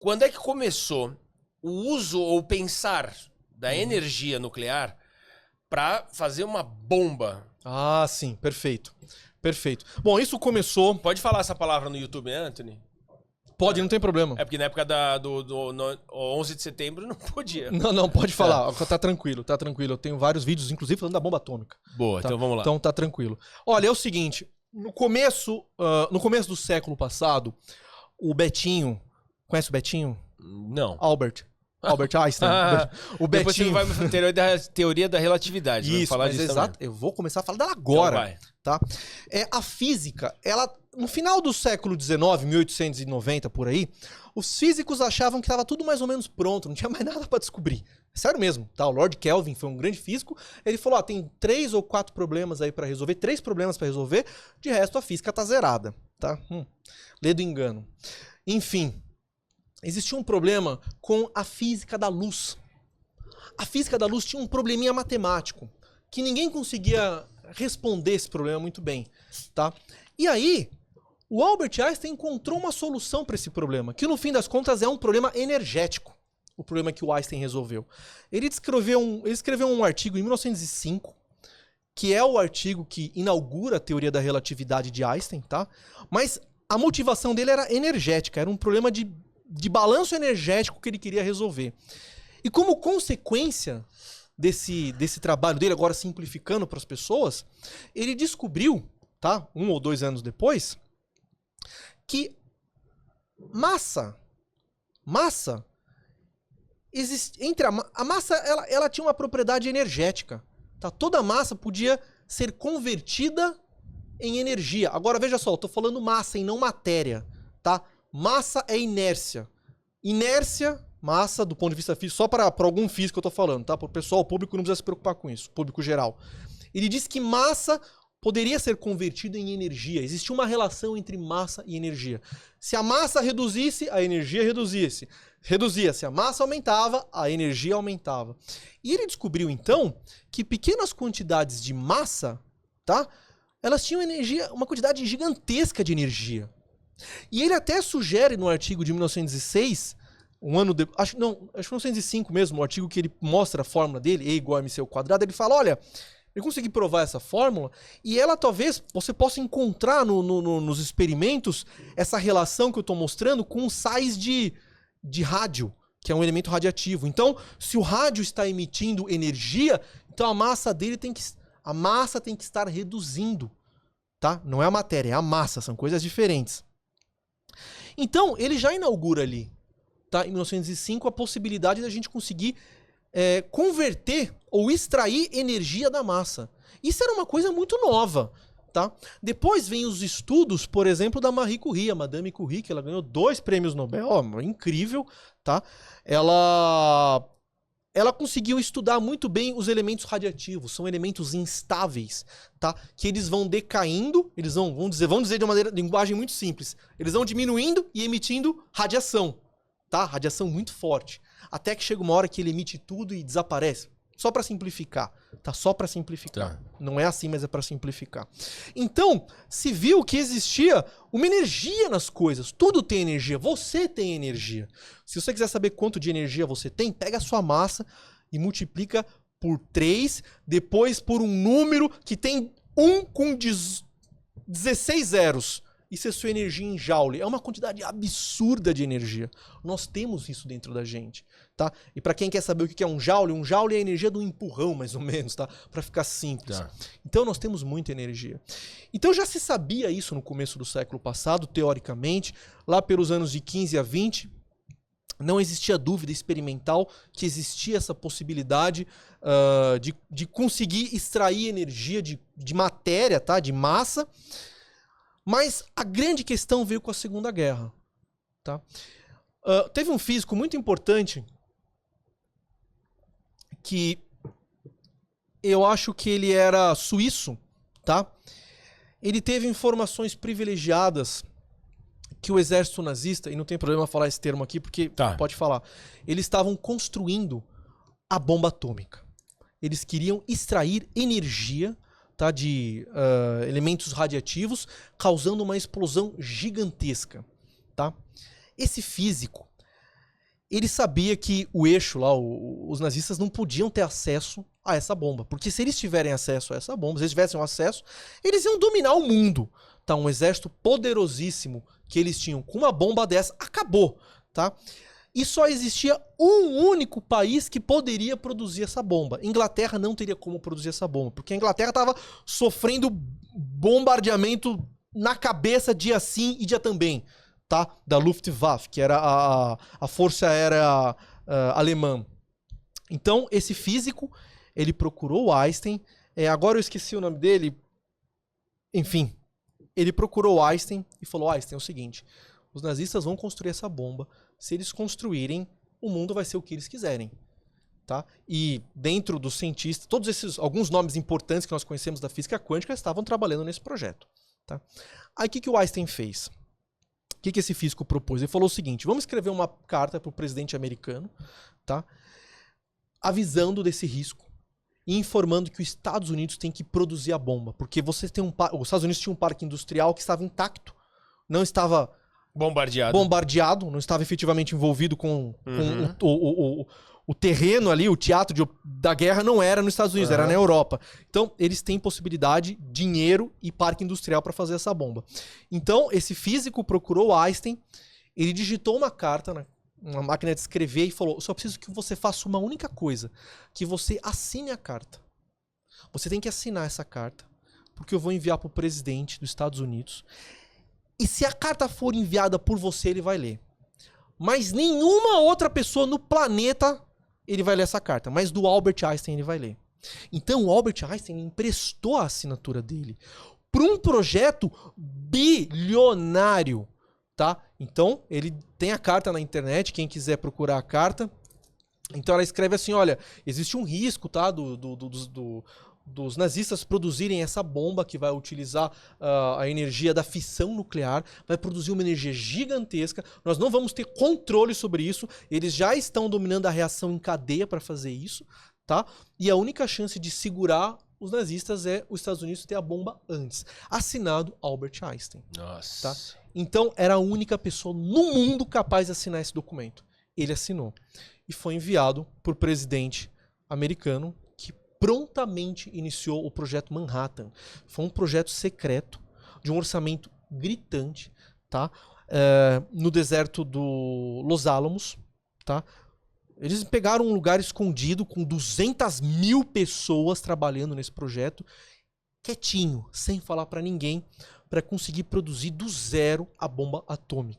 Quando é que começou o uso ou pensar da energia nuclear para fazer uma bomba? Ah, sim, perfeito. Perfeito. Bom, isso começou... Pode falar essa palavra no YouTube, né, Anthony? Pode, não tem problema. É porque na época do 11 de setembro não podia. Não, pode falar. Tá tranquilo, tá tranquilo. Eu tenho vários vídeos, inclusive, falando da bomba atômica. Boa, Tá? então vamos lá. Então tá tranquilo. Olha, é o seguinte, no começo do século passado, o Betinho, conhece o Betinho? Não. Albert Einstein. O Depois você Betinho. vai pra teoria da relatividade. Vai Isso, falar mas disso exato. também. Eu vou começar a falar dela agora. Então vai. Tá? A física, ela, no final do século XIX, 1890 por aí, os físicos achavam que estava tudo mais ou menos pronto, não tinha mais nada para descobrir. Sério mesmo, tá? O Lord Kelvin foi um grande físico, ele falou, tem 3 ou 4 problemas aí para resolver, 3 problemas para resolver, de resto a física tá zerada, tá? Lê do engano. Enfim, existia um problema com a física da luz. A física da luz tinha um probleminha matemático, que ninguém conseguia responder esse problema muito bem, tá? E aí, o Albert Einstein encontrou uma solução para esse problema, que no fim das contas é um problema energético, o problema que o Einstein resolveu. Ele escreveu um artigo em 1905, que é o artigo que inaugura a teoria da relatividade de Einstein, tá? Mas a motivação dele era energética, era um problema de balanço energético que ele queria resolver. E como consequência desse trabalho dele, agora simplificando para as pessoas, ele descobriu, tá, 1 ou 2 anos depois, que massa a massa ela tinha uma propriedade energética, tá? Toda massa podia ser convertida em energia. Agora veja só, eu tô falando massa e não matéria, tá? Massa é inércia. Inércia, massa, do ponto de vista físico, só para algum físico eu tô falando, tá? Para o pessoal, o público não precisa se preocupar com isso, público geral. Ele disse que massa poderia ser convertida em energia. Existia uma relação entre massa e energia. Se a massa reduzisse, a energia reduzia-se. Se a massa aumentava, a energia aumentava. E ele descobriu, então, que pequenas quantidades de massa, tá? Elas tinham energia, uma quantidade gigantesca de energia. E ele até sugere no artigo de 1906, um ano depois, acho que 1905 mesmo, o artigo que ele mostra a fórmula dele, E igual a mc ao quadrado, ele fala, olha, eu consegui provar essa fórmula e ela talvez você possa encontrar nos experimentos essa relação que eu estou mostrando com sais de rádio, que é um elemento radiativo. Então, se o rádio está emitindo energia, então a massa dele tem que estar reduzindo, tá? Não é a matéria, é a massa, são coisas diferentes. Então, ele já inaugura ali, tá, em 1905, a possibilidade da gente conseguir converter ou extrair energia da massa. Isso era uma coisa muito nova, tá? Depois vem os estudos, por exemplo, da Marie Curie, a Madame Curie, que ela ganhou 2 prêmios Nobel, incrível, tá? Ela conseguiu estudar muito bem os elementos radiativos, são elementos instáveis, tá? Que eles vão decaindo, eles vamos dizer de uma linguagem muito simples, eles vão diminuindo e emitindo radiação, tá? Radiação muito forte, até que chega uma hora que ele emite tudo e desaparece. Só para simplificar, tá? Só para simplificar. Tá. Não é assim, mas é para simplificar. Então, se viu que existia uma energia nas coisas. Tudo tem energia. Você tem energia. Se você quiser saber quanto de energia você tem, pega a sua massa e multiplica por 3, depois por um número que tem 1 com 16 zeros. Isso é sua energia em joule. É uma quantidade absurda de energia. Nós temos isso dentro da gente, tá? E para quem quer saber o que é um joule é a energia do empurrão, mais ou menos, tá? Para ficar simples. Tá. Então nós temos muita energia. Então já se sabia isso no começo do século passado, teoricamente, lá pelos anos de 15 a 20, não existia dúvida experimental que existia essa possibilidade de conseguir extrair energia de matéria, tá? De massa. Mas a grande questão veio com a Segunda Guerra, tá? Teve um físico muito importante que eu acho que ele era suíço, tá? Ele teve informações privilegiadas que o exército nazista, e não tem problema falar esse termo aqui porque pode falar, eles estavam construindo a bomba atômica. Eles queriam extrair energia, tá, de elementos radiativos, causando uma explosão gigantesca, tá? Esse físico, ele sabia que o eixo lá, os nazistas não podiam ter acesso a essa bomba. Porque se eles tiverem acesso a essa bomba, se eles tivessem acesso, eles iam dominar o mundo. Tá? Um exército poderosíssimo que eles tinham com uma bomba dessa, acabou. Tá? E só existia um único país que poderia produzir essa bomba. Inglaterra não teria como produzir essa bomba, porque a Inglaterra estava sofrendo bombardeamento na cabeça dia sim e dia também, tá? Da Luftwaffe, que era a força aérea alemã. Então, esse físico, ele procurou o Einstein, agora eu esqueci o nome dele, enfim, ele procurou o Einstein e falou, Einstein, é o seguinte, os nazistas vão construir essa bomba, se eles construírem, o mundo vai ser o que eles quiserem. Tá? E dentro dos cientistas, todos esses, alguns nomes importantes que nós conhecemos da física quântica estavam trabalhando nesse projeto. Tá? Aí o que o Einstein fez? O que esse físico propôs? Ele falou o seguinte, vamos escrever uma carta para o presidente americano, tá? Avisando desse risco e informando que os Estados Unidos tem que produzir a bomba. Porque você tem os Estados Unidos tinha um parque industrial que estava intacto, não estava bombardeado, não estava efetivamente envolvido com o terreno ali, o teatro da guerra não era nos Estados Unidos, era na Europa. Então, eles têm possibilidade, dinheiro e parque industrial para fazer essa bomba. Então, esse físico procurou Einstein, ele digitou uma carta, uma máquina de escrever e falou, eu só preciso que você faça uma única coisa, que você assine a carta. Você tem que assinar essa carta, porque eu vou enviar para o presidente dos Estados Unidos. E se a carta for enviada por você, ele vai ler. Mas nenhuma outra pessoa no planeta ele vai ler essa carta. Mas do Albert Einstein ele vai ler. Então o Albert Einstein emprestou a assinatura dele para um projeto bilionário. Tá? Então ele tem a carta na internet, quem quiser procurar a carta. Então ela escreve assim, olha, existe um risco, tá, dos nazistas produzirem essa bomba que vai utilizar a energia da fissão nuclear, vai produzir uma energia gigantesca, nós não vamos ter controle sobre isso, eles já estão dominando a reação em cadeia para fazer isso, tá? E a única chance de segurar os nazistas é os Estados Unidos ter a bomba antes. Assinado Albert Einstein. Nossa. Tá? Então era a única pessoa no mundo capaz de assinar esse documento. Ele assinou. E foi enviado por presidente americano, que prontamente iniciou o projeto Manhattan. Foi um projeto secreto, de um orçamento gritante, tá? No deserto do Los Alamos. Tá? Eles pegaram um lugar escondido com 200 mil pessoas trabalhando nesse projeto, quietinho, sem falar para ninguém, para conseguir produzir do zero a bomba atômica.